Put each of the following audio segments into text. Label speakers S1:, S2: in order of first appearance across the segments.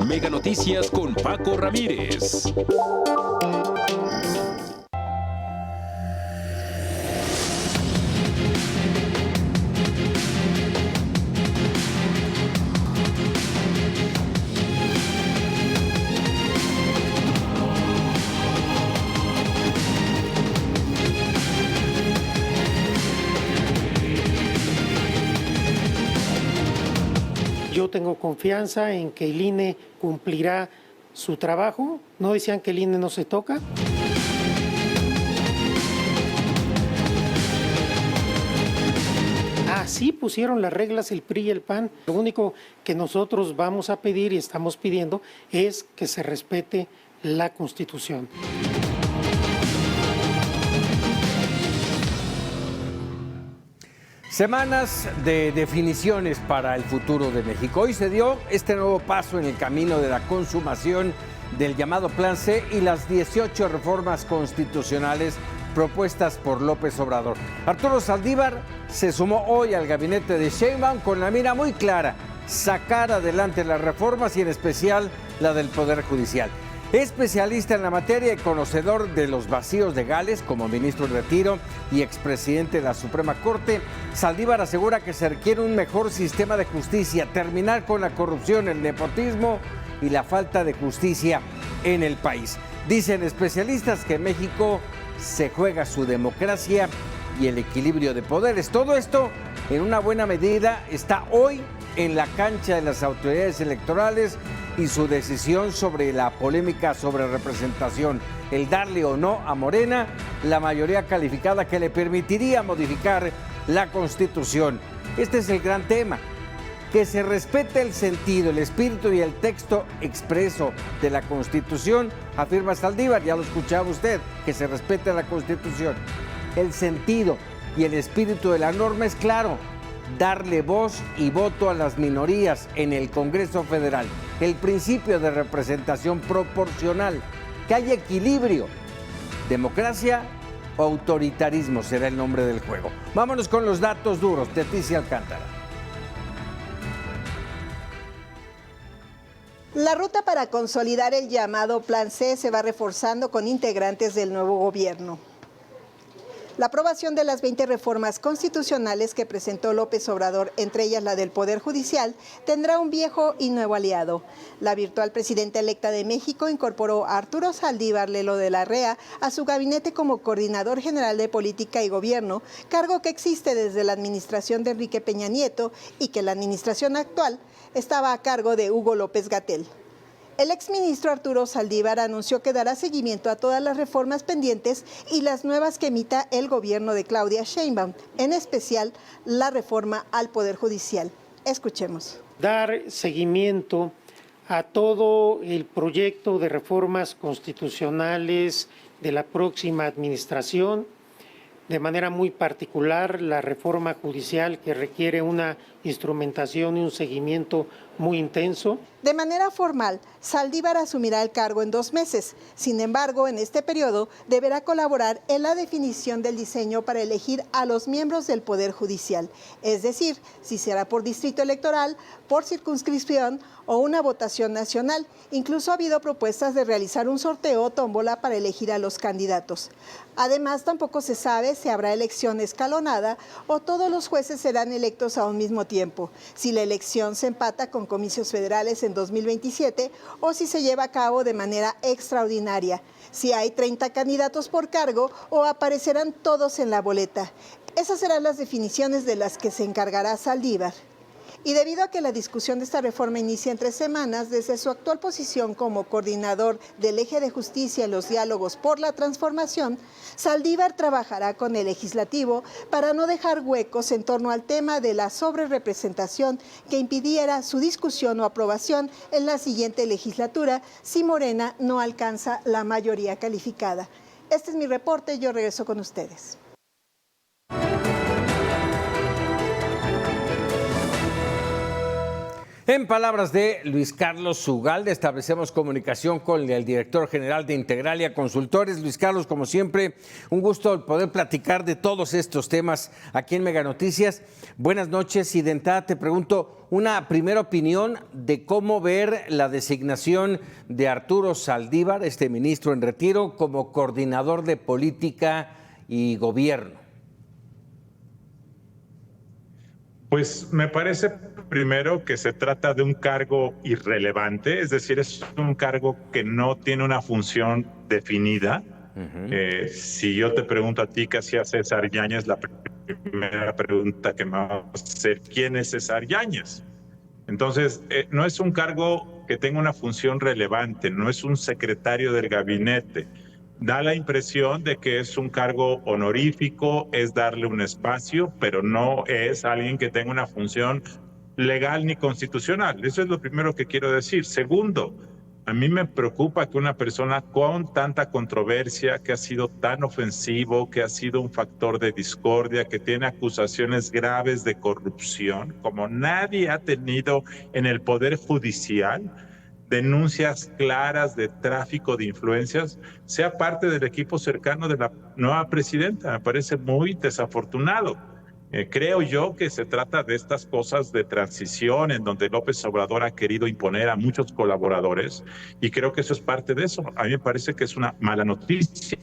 S1: Mega Noticias con Paco Ramírez.
S2: Yo tengo confianza en que el INE cumplirá su trabajo. ¿No decían que el INE no se toca? Así pusieron las reglas el PRI y el PAN. Lo único que nosotros vamos a pedir y estamos pidiendo es que se respete la Constitución.
S3: Semanas de definiciones para el futuro de México. Hoy se dio este nuevo paso en el camino de la consumación del llamado Plan C y las 18 reformas constitucionales propuestas por López Obrador. Arturo Saldívar se sumó hoy al gabinete de Sheinbaum con la mira muy clara: sacar adelante las reformas y en especial la del Poder Judicial. Especialista en la materia y conocedor de los vacíos legales como ministro en retiro y expresidente de la Suprema Corte, Saldívar asegura que se requiere un mejor sistema de justicia, terminar con la corrupción, el nepotismo y la falta de justicia en el país. Dicen especialistas que México se juega su democracia y el equilibrio de poderes. Todo esto, en una buena medida, está hoy en la cancha de las autoridades electorales y su decisión sobre la polémica sobre representación, el darle o no a Morena la mayoría calificada que le permitiría modificar la Constitución. Este es el gran tema: que se respete el sentido, el espíritu y el texto expreso de la Constitución, afirma Saldívar, ya lo escuchaba usted, que se respete la Constitución. El sentido y el espíritu de la norma es claro: darle voz y voto a las minorías en el Congreso Federal, el principio de representación proporcional, que haya equilibrio. Democracia o autoritarismo será el nombre del juego. Vámonos con los datos duros. Leticia Alcántara.
S4: La ruta para consolidar el llamado Plan C se va reforzando con integrantes del nuevo gobierno. La aprobación de las 20 reformas constitucionales que presentó López Obrador, entre ellas la del Poder Judicial, tendrá un viejo y nuevo aliado. La virtual presidenta electa de México incorporó a Arturo Saldívar Lelo de la Rea a su gabinete como coordinador general de política y gobierno, cargo que existe desde la administración de Enrique Peña Nieto y que la administración actual estaba a cargo de Hugo López-Gatell. El exministro Arturo Saldívar anunció que dará seguimiento a todas las reformas pendientes y las nuevas que emita el gobierno de Claudia Sheinbaum, en especial la reforma al Poder Judicial. Escuchemos.
S2: Dar seguimiento a todo el proyecto de reformas constitucionales de la próxima administración, de manera muy particular la reforma judicial, que requiere una instrumentación y un seguimiento muy intenso.
S4: De manera formal, Saldívar asumirá el cargo en 2 meses. Sin embargo, en este periodo deberá colaborar en la definición del diseño para elegir a los miembros del Poder Judicial, es decir, si será por distrito electoral, por circunscripción o una votación nacional. Incluso ha habido propuestas de realizar un sorteo o tómbola para elegir a los candidatos. Además, tampoco se sabe si habrá elección escalonada o todos los jueces serán electos a un mismo tiempo, si la elección se empata con comicios federales en 2027 o si se lleva a cabo de manera extraordinaria, si hay 30 candidatos por cargo o aparecerán todos en la boleta. Esas serán las definiciones de las que se encargará Saldívar. Y debido a que la discusión de esta reforma inicia en 3 semanas, desde su actual posición como coordinador del eje de justicia en los diálogos por la transformación, Saldívar trabajará con el legislativo para no dejar huecos en torno al tema de la sobrerepresentación que impidiera su discusión o aprobación en la siguiente legislatura si Morena no alcanza la mayoría calificada. Este es mi reporte, yo regreso con ustedes.
S3: En palabras de Luis Carlos Ugalde, establecemos comunicación con el director general de Integralia Consultores. Luis Carlos, como siempre, un gusto poder platicar de todos estos temas aquí en Mega Noticias. Buenas noches y de entrada te pregunto una primera opinión de cómo ver la designación de Arturo Saldívar, este ministro en retiro, como coordinador de política y gobierno.
S5: Pues me parece primero que se trata de un cargo irrelevante, es decir, es un cargo que no tiene una función definida. Si yo te pregunto a ti qué hacía César Yáñez, la primera pregunta que me va a hacer, ¿quién es César Yáñez? Entonces, no es un cargo que tenga una función relevante, no es un secretario del gabinete. Da la impresión de que es un cargo honorífico, es darle un espacio, pero no es alguien que tenga una función legal ni constitucional. Eso es lo primero que quiero decir. Segundo, a mí me preocupa que una persona con tanta controversia, que ha sido tan ofensivo, que ha sido un factor de discordia, que tiene acusaciones graves de corrupción, como nadie ha tenido en el Poder Judicial, denuncias claras de tráfico de influencias, sea parte del equipo cercano de la nueva presidenta. Me parece muy desafortunado. Creo yo que se trata de estas cosas de transición en donde López Obrador ha querido imponer a muchos colaboradores y creo que eso es parte de eso. A mí me parece que es una mala noticia,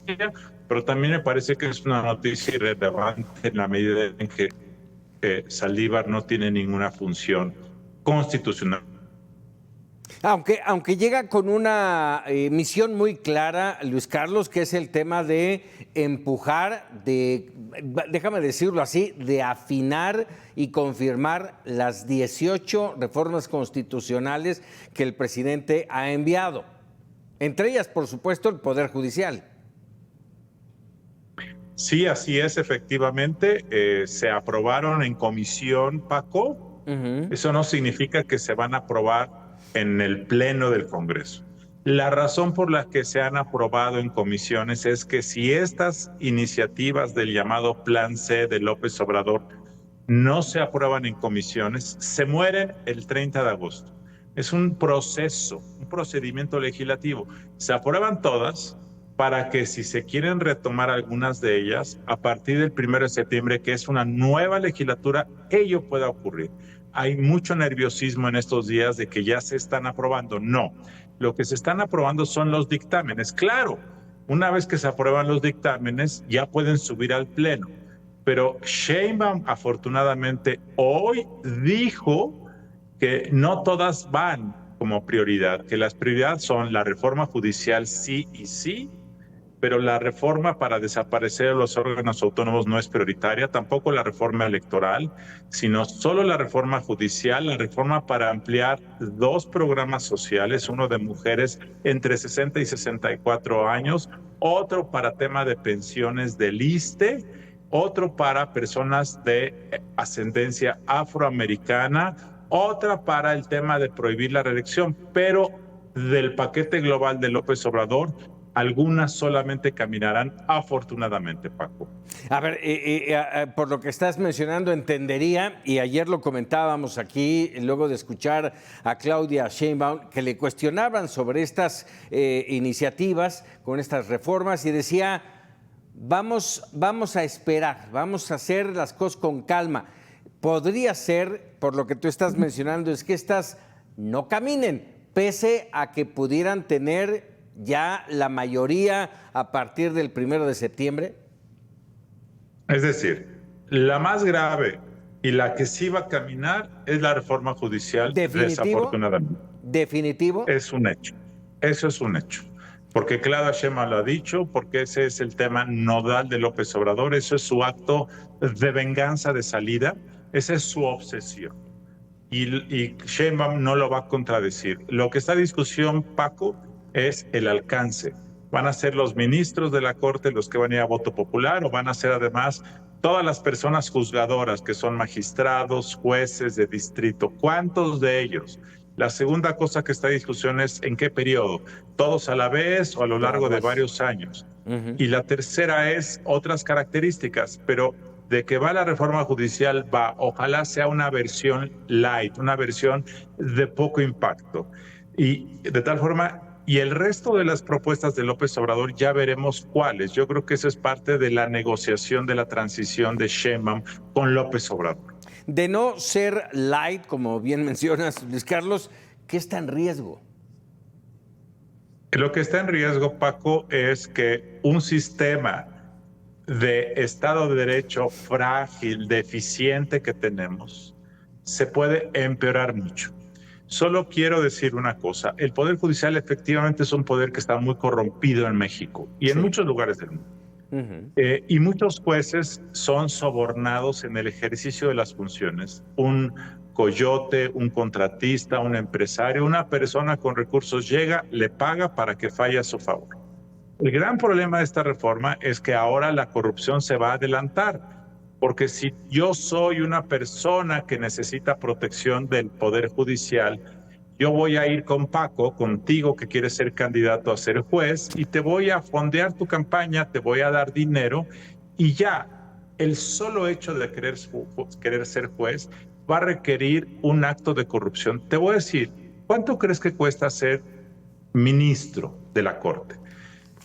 S5: pero también me parece que es una noticia irrelevante en la medida en que Saldívar no tiene ninguna función constitucional.
S3: Aunque llega con una misión muy clara, Luis Carlos, que es el tema de empujar, déjame decirlo así, de afinar y confirmar las 18 reformas constitucionales que el presidente ha enviado. Entre ellas, por supuesto, el Poder Judicial.
S5: Sí, así es, efectivamente. Se aprobaron en comisión, Paco. Eso no significa que se van a aprobar en el Pleno del Congreso. La razón por la que se han aprobado en comisiones es que si estas iniciativas del llamado Plan C de López Obrador no se aprueban en comisiones, se mueren el 30 de agosto. Es un proceso, un procedimiento legislativo. Se aprueban todas para que si se quieren retomar algunas de ellas, a partir del 1 de septiembre, que es una nueva legislatura, ello pueda ocurrir. Hay mucho nerviosismo en estos días de que ya se están aprobando. No, lo que se están aprobando son los dictámenes. Claro, una vez que se aprueban los dictámenes, ya pueden subir al Pleno. Pero Sheinbaum, afortunadamente, hoy dijo que no todas van como prioridad, que las prioridades son la reforma judicial sí y sí, pero la reforma para desaparecer los órganos autónomos no es prioritaria, tampoco la reforma electoral, sino solo la reforma judicial, la reforma para ampliar 2 programas sociales, uno de mujeres entre 60 y 64 años, otro para tema de pensiones del ISSSTE, otro para personas de ascendencia afroamericana, otra para el tema de prohibir la reelección, pero del paquete global de López Obrador, algunas solamente caminarán, afortunadamente, Paco.
S3: A ver, por lo que estás mencionando, entendería, y ayer lo comentábamos aquí, luego de escuchar a Claudia Sheinbaum, que le cuestionaban sobre estas iniciativas, con estas reformas, y decía, vamos a esperar, vamos a hacer las cosas con calma. Podría ser, por lo que tú estás mencionando, es que estas no caminen, pese a que pudieran tener ya la mayoría a partir del 1 de septiembre?
S5: Es decir, la más grave y la que sí va a caminar es la reforma judicial, desafortunadamente.
S3: ¿Definitivo?
S5: Es un hecho, eso es un hecho. Porque Claudia Sheinbaum lo ha dicho, porque ese es el tema nodal de López Obrador, eso es su acto de venganza de salida, esa es su obsesión. Y Sheinbaum no lo va a contradecir. Lo que está en discusión, Paco, es el alcance. ¿Van a ser los ministros de la Corte los que van a ir a voto popular o van a ser además todas las personas juzgadoras que son magistrados, jueces de distrito? ¿Cuántos de ellos? La segunda cosa que está en discusión es ¿en qué periodo? ¿Todos a la vez o a lo largo de varios años? Y la tercera es otras características, pero de que va la reforma judicial, va, ojalá sea una versión light, una versión de poco impacto. Y de tal forma, y el resto de las propuestas de López Obrador ya veremos cuáles. Yo creo que eso es parte de la negociación de la transición de Sheinbaum con López Obrador.
S3: De no ser light, como bien mencionas, Luis Carlos, ¿qué está en riesgo?
S5: Lo que está en riesgo, Paco, es que un sistema de Estado de Derecho frágil, deficiente que tenemos, se puede empeorar mucho. Solo quiero decir una cosa, el Poder Judicial efectivamente es un poder que está muy corrompido en México y en muchos lugares del mundo. Y muchos jueces son sobornados en el ejercicio de las funciones. Un coyote, un contratista, un empresario, una persona con recursos llega, le paga para que falle a su favor. El gran problema de esta reforma es que ahora la corrupción se va a adelantar, porque si yo soy una persona que necesita protección del Poder Judicial, yo voy a ir con Paco, contigo que quieres ser candidato a ser juez, y te voy a fondear tu campaña, te voy a dar dinero, y ya el solo hecho de querer ser juez va a requerir un acto de corrupción. Te voy a decir, ¿cuánto crees que cuesta ser ministro de la Corte?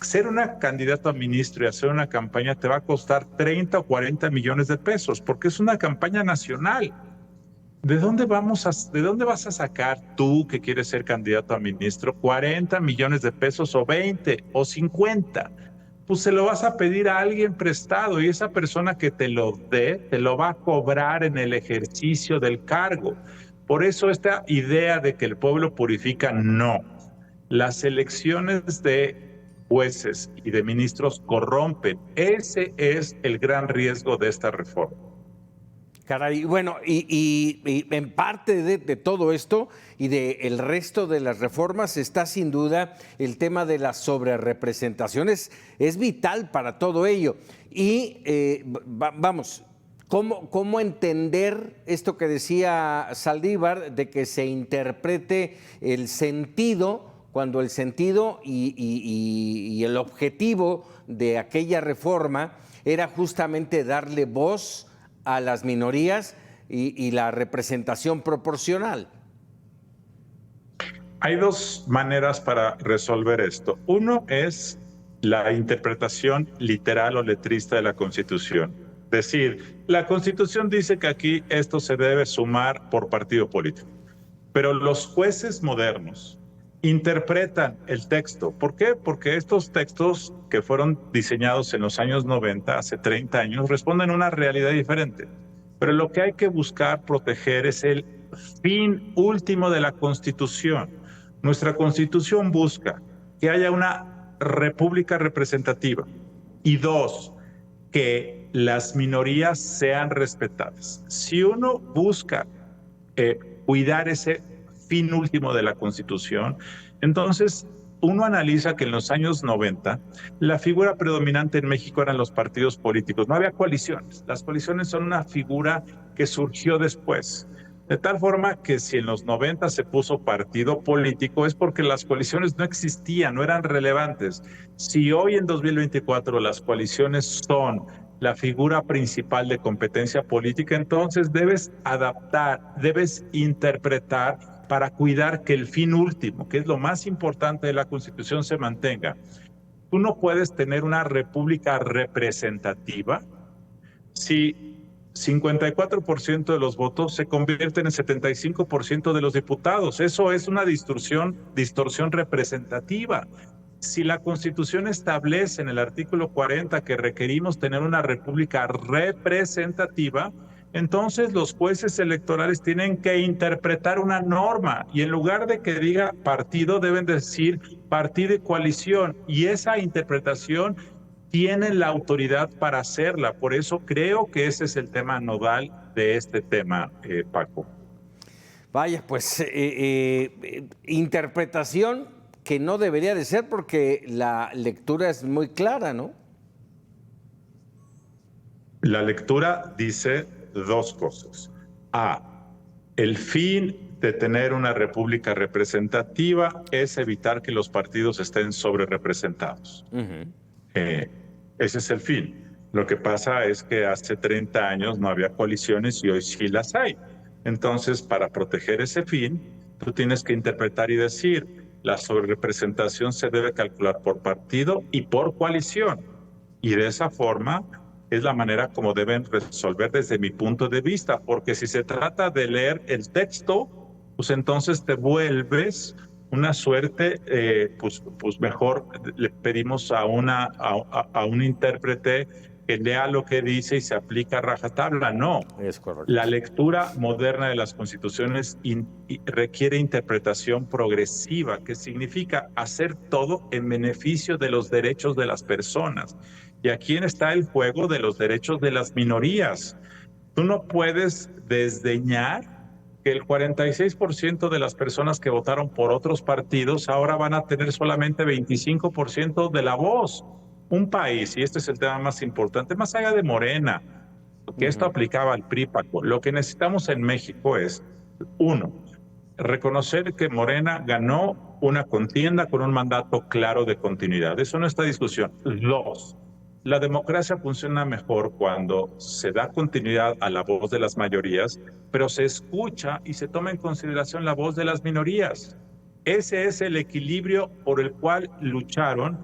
S5: Ser una candidato a ministro y hacer una campaña te va a costar 30 o 40 millones de pesos, porque es una campaña nacional. ¿De dónde vas a sacar tú, que quieres ser candidato a ministro, 40 millones de pesos o 20 o 50? Pues se lo vas a pedir a alguien prestado y esa persona que te lo dé, te lo va a cobrar en el ejercicio del cargo. Por eso esta idea de que el pueblo purifica, no. Las elecciones de jueces y de ministros corrompen. Ese es el gran riesgo de esta reforma.
S3: Caray, bueno, y en parte de todo esto y del resto de las reformas está sin duda el tema de la sobrerepresentación. Es vital para todo ello. Y vamos, ¿cómo entender esto que decía Saldívar de que se interprete el sentido, cuando el sentido y el objetivo de aquella reforma era justamente darle voz a las minorías y la representación proporcional?
S5: Hay dos maneras para resolver esto. Uno es la interpretación literal o letrista de la Constitución. Es decir, la Constitución dice que aquí esto se debe sumar por partido político. Pero los jueces modernos interpretan el texto. ¿Por qué? Porque estos textos que fueron diseñados en los años 90, hace 30 años, responden a una realidad diferente. Pero lo que hay que buscar proteger es el fin último de la Constitución. Nuestra Constitución busca que haya una república representativa y dos, que las minorías sean respetadas. Si uno busca cuidar ese fin último de la Constitución, entonces uno analiza que en los años 90 la figura predominante en México eran los partidos políticos. No había coaliciones. Las coaliciones son una figura que surgió después. De tal forma que si en los 90 se puso partido político es porque las coaliciones no existían, no eran relevantes. Si hoy en 2024 las coaliciones son la figura principal de competencia política, entonces debes adaptar, debes interpretar para cuidar que el fin último, que es lo más importante de la Constitución, se mantenga. Tú no puedes tener una república representativa si 54% de los votos se convierten en 75% de los diputados. Eso es una distorsión representativa. Si la Constitución establece en el artículo 40 que requerimos tener una república representativa, entonces los jueces electorales tienen que interpretar una norma y en lugar de que diga partido deben decir partido y coalición, y esa interpretación tienen la autoridad para hacerla. Por eso creo que ese es el tema nodal de este tema, Paco.
S3: Vaya, pues interpretación que no debería de ser porque la lectura es muy clara, ¿no?
S5: La lectura dice dos cosas. A, el fin de tener una república representativa es evitar que los partidos estén sobrerepresentados. Ese es el fin. Lo que pasa es que hace 30 años no había coaliciones y hoy sí las hay. Entonces, para proteger ese fin, tú tienes que interpretar y decir, la sobrerepresentación se debe calcular por partido y por coalición. Y de esa forma es la manera como deben resolver desde mi punto de vista, porque si se trata de leer el texto, pues entonces te vuelves una suerte, pues mejor le pedimos a un intérprete que lea lo que dice y se aplica a rajatabla. No,
S3: es correcto.
S5: La lectura moderna de las constituciones requiere interpretación progresiva, que significa hacer todo en beneficio de los derechos de las personas. Y aquí está el juego de los derechos de las minorías. Tú no puedes desdeñar que el 46% de las personas que votaron por otros partidos ahora van a tener solamente 25% de la voz. Un país, y este es el tema más importante, más allá de Morena, que esto aplicaba al PRI, Paco, lo que necesitamos en México es, uno, reconocer que Morena ganó una contienda con un mandato claro de continuidad. Eso no está en discusión. Dos, la democracia funciona mejor cuando se da continuidad a la voz de las mayorías, pero se escucha y se toma en consideración la voz de las minorías. Ese es el equilibrio por el cual lucharon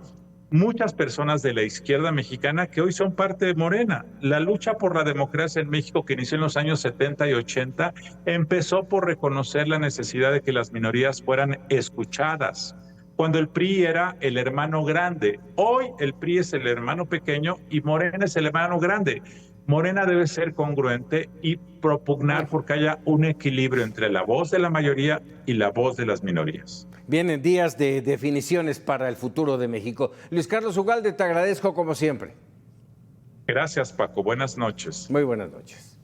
S5: muchas personas de la izquierda mexicana que hoy son parte de Morena. La lucha por la democracia en México, que inició en los años 70 y 80, empezó por reconocer la necesidad de que las minorías fueran escuchadas. Cuando el PRI era el hermano grande, hoy el PRI es el hermano pequeño y Morena es el hermano grande. Morena debe ser congruente y propugnar porque haya un equilibrio entre la voz de la mayoría y la voz de las minorías.
S3: Vienen días de definiciones para el futuro de México. Luis Carlos Ugalde, te agradezco como siempre.
S5: Gracias, Paco. Buenas noches.
S3: Muy buenas noches.